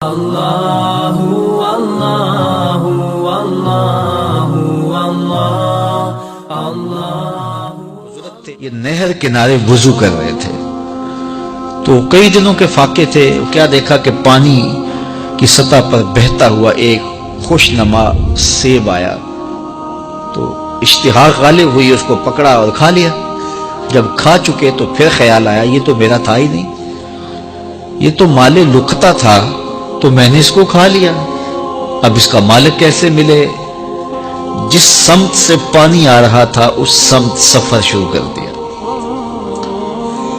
اللہ اللہ اللہ اللہ۔ یہ نہر کنارے وضو کر رہے تھے تو کئی دنوں کے فاقے تھے، کیا دیکھا کہ پانی کی سطح پر بہتا ہوا ایک خوش نما سیب آیا، تو اشتہاق غالب ہوئی، اس کو پکڑا اور کھا لیا۔ جب کھا چکے تو پھر خیال آیا یہ تو میرا تھا ہی نہیں، یہ تو مال لقطہ تھا، تو میں نے اس کو کھا لیا، اب اس کا مالک کیسے ملے؟ جس سمت سے پانی آ رہا تھا اس سمت سفر شروع کر دیا۔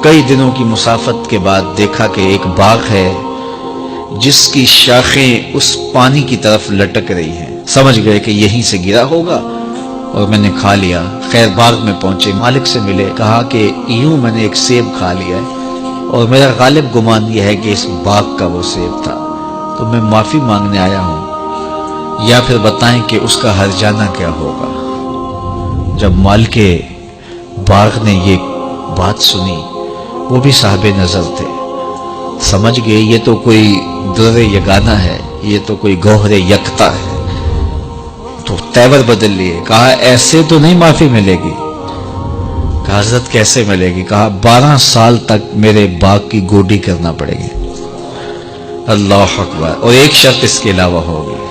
کئی دنوں کی مسافت کے بعد دیکھا کہ ایک باغ ہے جس کی شاخیں اس پانی کی طرف لٹک رہی ہیں، سمجھ گئے کہ یہیں سے گرا ہوگا اور میں نے کھا لیا۔ خیر باغ میں پہنچے، مالک سے ملے، کہا کہ یوں میں نے ایک سیب کھا لیا ہے اور میرا غالب گمان یہ ہے کہ اس باغ کا وہ سیب تھا، تو میں معافی مانگنے آیا ہوں، یا پھر بتائیں کہ اس کا ہرجانہ کیا ہوگا۔ جب مالک باغ نے یہ بات سنی، وہ بھی صاحب نظر تھے، سمجھ گئے یہ تو کوئی در یگانہ ہے، یہ تو کوئی گوہر یکتا ہے، تو تیور بدل لیے، کہا ایسے تو نہیں معافی ملے گی۔ کہا حضرت کیسے ملے گی؟ کہا 12 سال تک میرے باغ کی گوڈی کرنا پڑے گی۔ اللہ اکبر، اور ایک شرط اس کے علاوہ ہوگی۔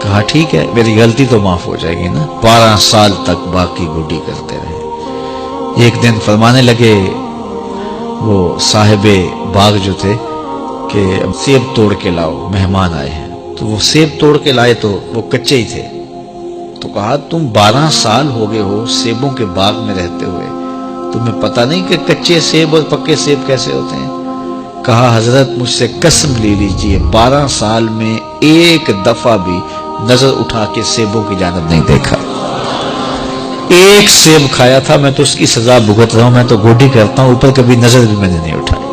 کہا ٹھیک ہے، میری غلطی تو معاف ہو جائے گی نا۔ 12 سال تک باغ کی گوڈی کرتے رہے۔ ایک دن فرمانے لگے وہ صاحب باغ جو تھے کہ سیب توڑ کے لاؤ، مہمان آئے ہیں، تو وہ سیب توڑ کے لائے تو وہ کچے ہی تھے، تو کہا تم 12 سال ہو گئے ہو سیبوں کے باغ میں رہتے ہوئے، تمہیں پتہ نہیں کہ کچے سیب اور پکے سیب کیسے ہوتے ہیں؟ کہا حضرت مجھ سے قسم لے لیجئے 12 سال میں ایک دفعہ بھی نظر اٹھا کے سیبوں کی جانب نہیں دیکھا۔ ایک سیب کھایا تھا، میں تو اس کی سزا بھگت رہا ہوں، میں تو گوڈی کرتا ہوں، اوپر کبھی نظر بھی میں نے نہیں اٹھائی۔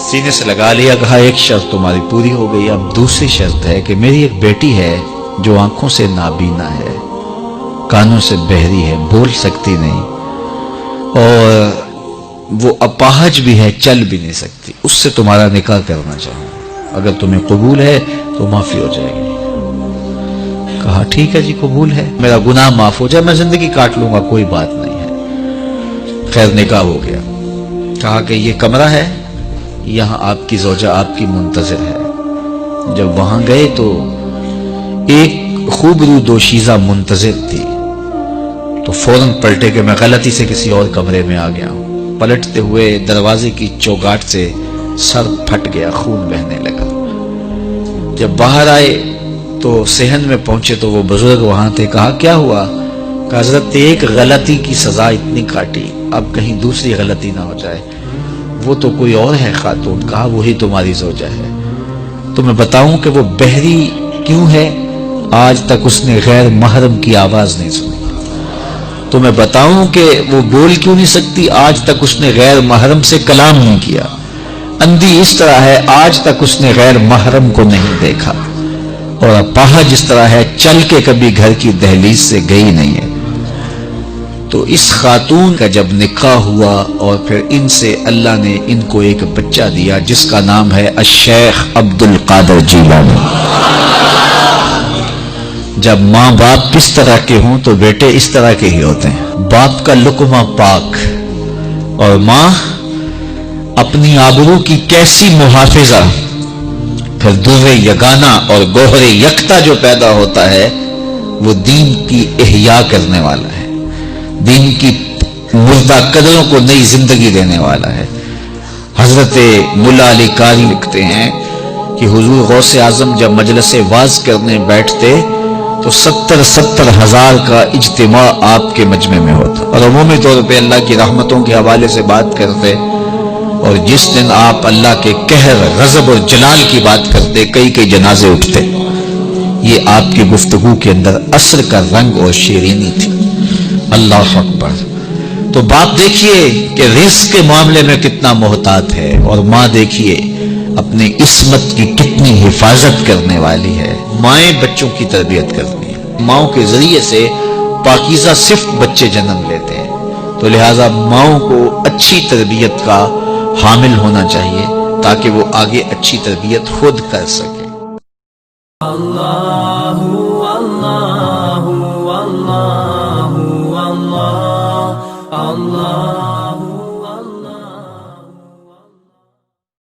سینے سے لگا لیا، کہا ایک شرط تمہاری پوری ہو گئی، اب دوسری شرط ہے کہ میری ایک بیٹی ہے جو آنکھوں سے نابینا ہے، کانوں سے بہری ہے، بول سکتی نہیں، اور وہ اپاہج بھی ہے، چل بھی نہیں سکتی، اس سے تمہارا نکاح کرنا چاہوں، اگر تمہیں قبول ہے تو معافی ہو جائے گی۔ کہا ٹھیک ہے جی قبول ہے، میرا گناہ معاف ہو جائے، میں زندگی کاٹ لوں گا، کوئی بات نہیں ہے۔ خیر نکاح ہو گیا۔ کہا کہ یہ کمرہ ہے، یہاں آپ کی زوجہ آپ کی منتظر ہے۔ جب وہاں گئے تو ایک خوبرو دوشیزہ منتظر تھی، تو فوراً پلٹے کہ میں غلطی سے کسی اور کمرے میں آ گیا ہوں۔ پلٹتے ہوئے دروازے کی چوگاٹ سے سر پھٹ گیا، خون بہنے لگا۔ جب باہر آئے تو صحن میں پہنچے تو وہ بزرگ وہاں تھے۔ کہا کیا ہوا؟ کہ حضرت ایک غلطی کی سزا اتنی کاٹی، اب کہیں دوسری غلطی نہ ہو جائے، وہ تو کوئی اور ہے خاتون۔ کہا وہی تمہاری زوجہ ہے۔ تو میں بتاؤں کہ وہ بہری کیوں ہے؟ آج تک اس نے غیر محرم کی آواز نہیں سنی۔ تو میں بتاؤں کہ وہ بول کیوں نہیں سکتی؟ آج تک اس نے غیر محرم سے کلام نہیں کیا۔ اندھی اس طرح ہے، آج تک اس نے غیر محرم کو نہیں دیکھا، اور اپاہج جس طرح ہے، چل کے کبھی گھر کی دہلیز سے گئی نہیں ہے۔ تو اس خاتون کا جب نکاح ہوا اور پھر ان سے اللہ نے ان کو ایک بچہ دیا جس کا نام ہے الشیخ عبد القادر جیلانی۔ جب ماں باپ کس طرح کے ہوں تو بیٹے اس طرح کے ہی ہوتے ہیں، باپ کا لقمہ پاک، اور ماں اپنی آبرو کی کیسی محافظہ، پھر در یگانہ اور گوہر یکتا جو پیدا ہوتا ہے وہ دین کی احیاء کرنے والا ہے، دین کی مردہ قدروں کو نئی زندگی دینے والا ہے۔ حضرت ملا علی قاری لکھتے ہیں کہ حضور غوث اعظم جب مجلس واعظ کرنے بیٹھتے تو 70 ہزار کا اجتماع آپ کے مجمع میں ہوتا، اور عمومی طور پہ اللہ کی رحمتوں کے حوالے سے بات کرتے، اور جس دن آپ اللہ کے قہر، غضب اور جلال کی بات کرتے کئی جنازے اٹھتے۔ یہ آپ کی گفتگو کے اندر عصر کا رنگ اور شیرینی تھی۔ اللہ اکبر۔ تو باپ دیکھیے کہ رزق کے معاملے میں کتنا محتاط ہے، اور ماں دیکھیے اپنی عصمت کی کتنی حفاظت کرنے والی ہے۔ مائیں بچوں کی تربیت کرتی ہیں، ماؤں کے ذریعے سے پاکیزہ صرف بچے جنم لیتے ہیں، تو لہٰذا ماؤں کو اچھی تربیت کا حامل ہونا چاہیے، تاکہ وہ آگے اچھی تربیت خود کر سکے۔ اللہ اللہ اللہ اللہ اللہ